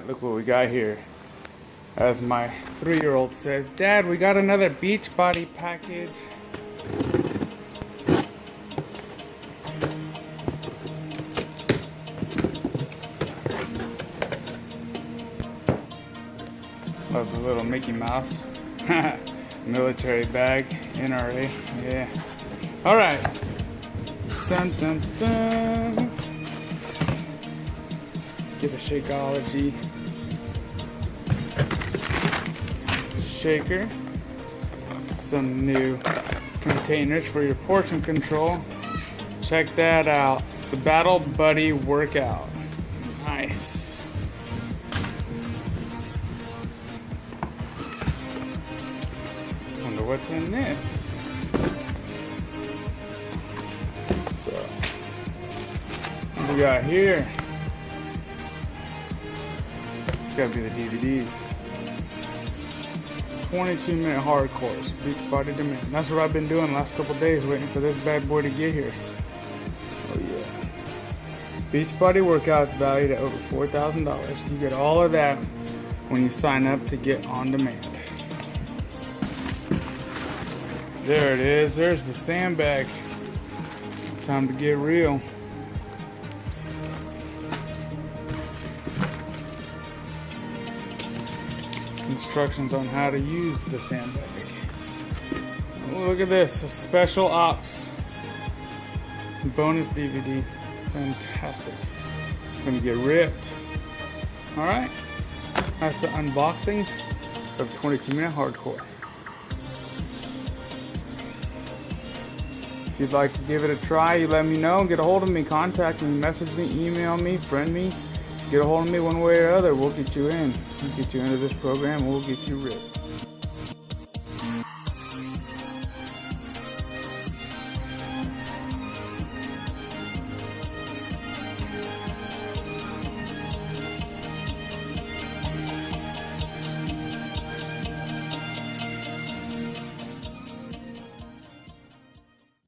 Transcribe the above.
Alright, look what we got here. As my 3-year-old says, Dad, we got another Beachbody package. Love the little Mickey Mouse military bag, NRA. Yeah. Alright. Dun dun dun. Get a Shakeology shaker. Some new containers for your portion control. Check that out. The Battle Buddy workout. Nice. Wonder what's in this. So, what we got here? It's gotta be the DVDs. 22-minute hard course, Beachbody Demand. That's what I've been doing the last couple days, waiting for this bad boy to get here. Oh yeah. Beachbody workouts valued at over $4,000. You get all of that when you sign up to get on demand. There it is. There's the sandbag. Time to get real. Instructions on how to use the sandbag. Oh, look at this, a special ops bonus DVD. Fantastic. Gonna get ripped. Alright, that's the unboxing of 22-minute hardcore. If you'd like to give it a try, you let me know. Get a hold of me, contact me, message me, email me, friend me. Get a hold of me one way or other. We'll get you in. We'll get you into this program. We'll get you ripped.